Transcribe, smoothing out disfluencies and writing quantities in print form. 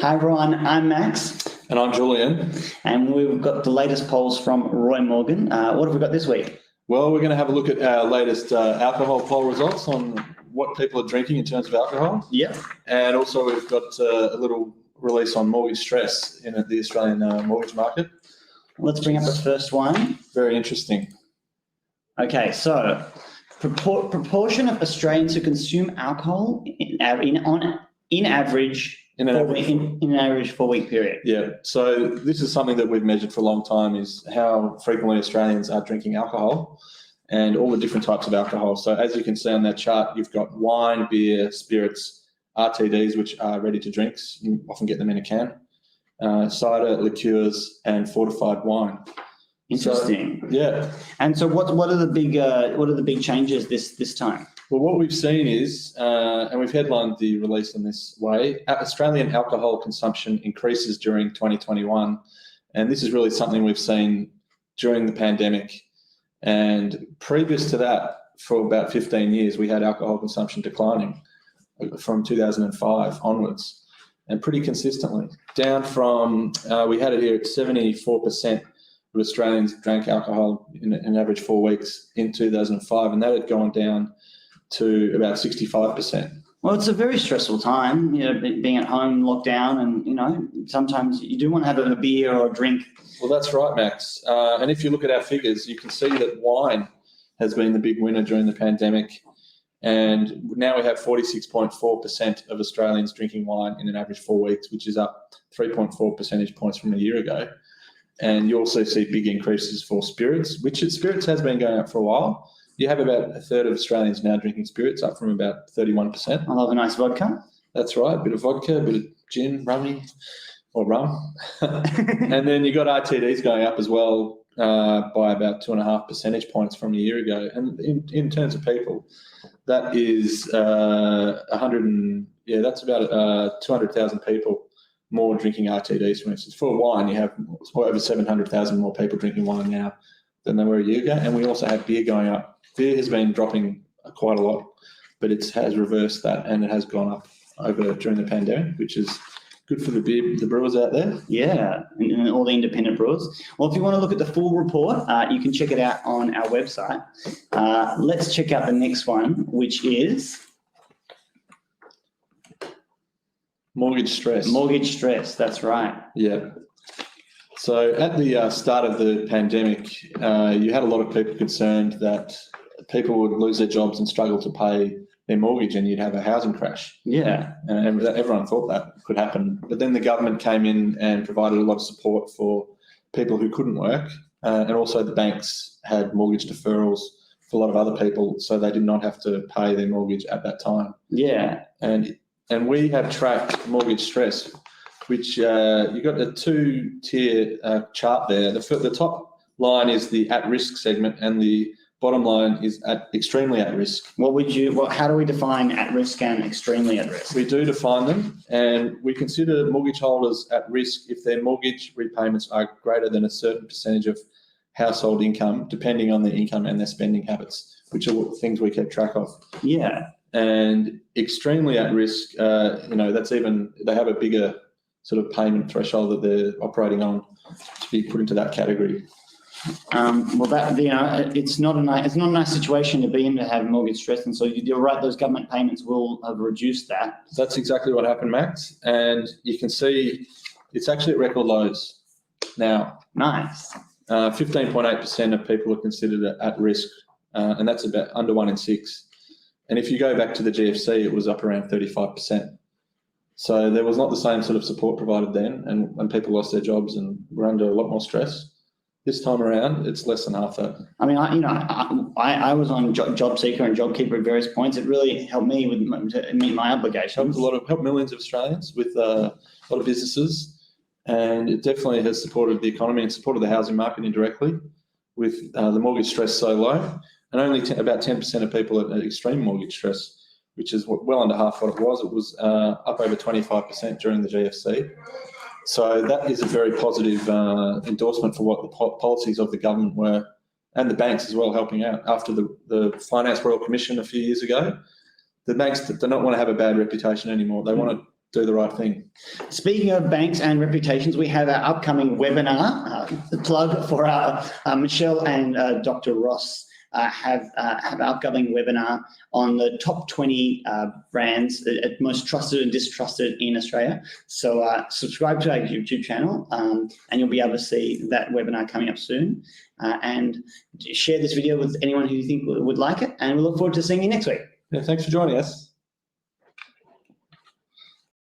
Hi everyone, I'm Max. And I'm Julian. And we've got the latest polls from Roy Morgan. What have we got this week? Well, we're going to have a look at our latest alcohol poll results on what people are drinking in terms of alcohol. Yep. And also we've got a little release on mortgage stress in the Australian mortgage market. Let's bring up the first one. Very interesting. Okay, so proportion of Australians who consume alcohol in average in an average 4-week period. Yeah, so this is something that we've measured for a long time, is how frequently Australians are drinking alcohol and all the different types of alcohol. So as you can see on that chart, you've got wine, beer, spirits, RTDs, which are ready to drinks. You often get them in a can. Cider, liqueurs, and fortified wine. Interesting. So, yeah. And so what are the big changes this time? Well, what we've seen is, and we've headlined the release in this way, Australian alcohol consumption increases during 2021. And this is really something we've seen during the pandemic. And previous to that, for about 15 years, we had alcohol consumption declining from 2005 onwards, and pretty consistently. Down from, we had it here at 74% of Australians drank alcohol in an average 4 weeks in 2005, and that had gone down to about 65%. Well, it's a very stressful time, being at home, locked down, and, sometimes you do want to have a beer or a drink. Well, that's right, Max. And if you look at our figures, you can see that wine has been the big winner during the pandemic. And now we have 46.4% of Australians drinking wine in an average 4 weeks, which is up 3.4 percentage points from a year ago. And you also see big increases for spirits, which spirits has been going up for a while. You have about a third of Australians now drinking spirits, up from about 31%. I love a nice vodka. That's right, a bit of vodka, a bit of gin, rum. And then you got RTDs going up as well by about 2.5 percentage points from a year ago. And in terms of people, that is that's about 200,000 people more drinking RTDs, for instance. For wine, you have over 700,000 more people drinking wine now than they were a year ago. And we also have beer going up. Beer has been dropping quite a lot, but it has reversed that, and it has gone up over during the pandemic, which is good for the brewers out there. Yeah, and all the independent brewers. Well, if you want to look at the full report, you can check it out on our website. Let's check out the next one, which is mortgage stress. Mortgage stress, that's right. Yeah. So at the start of the pandemic, you had a lot of people concerned that people would lose their jobs and struggle to pay their mortgage, and you'd have a housing crash. Yeah. And everyone thought that could happen. But then the government came in and provided a lot of support for people who couldn't work. And also the banks had mortgage deferrals for a lot of other people, so they did not have to pay their mortgage at that time. Yeah. And we have tracked mortgage stress, which you've got a two-tier chart there. The top line is the at-risk segment, and the bottom line is extremely at risk. How do we define at risk and extremely at risk? We do define them, and we consider mortgage holders at risk if their mortgage repayments are greater than a certain percentage of household income, depending on their income and their spending habits, which are things we keep track of. Yeah. And extremely at risk, that's even, they have a bigger sort of payment threshold that they're operating on to be put into that category. It's not a nice situation to be in, to have mortgage stress, and so you're right. Those government payments will have reduced that. That's exactly what happened, Max. And you can see it's actually at record lows now. Nice. 15.8% of people are considered at risk, and that's about under 1 in 6. And if you go back to the GFC, it was up around 35%. So there was not the same sort of support provided then, and people lost their jobs and were under a lot more stress. This time around, it's less than half that. I mean, I was on Job Seeker and JobKeeper at various points. It really helped me to meet my obligations. Helped millions of Australians with a lot of businesses, and it definitely has supported the economy and supported the housing market indirectly with the mortgage stress so low. And only about 10% of people at extreme mortgage stress, which is well under half what it was. It was up over 25% during the GFC. So that is a very positive endorsement for what the policies of the government were, and the banks as well, helping out. After the Finance Royal Commission a few years ago, the banks do not want to have a bad reputation anymore. They want to do the right thing. Speaking of banks and reputations, we have our upcoming webinar. The plug for our Michelle and Dr. Ross have an upcoming webinar on the top 20 brands, most trusted and distrusted in Australia. So subscribe to our YouTube channel and you'll be able to see that webinar coming up soon. And share this video with anyone who you think would like it. And we look forward to seeing you next week. Yeah, thanks for joining us.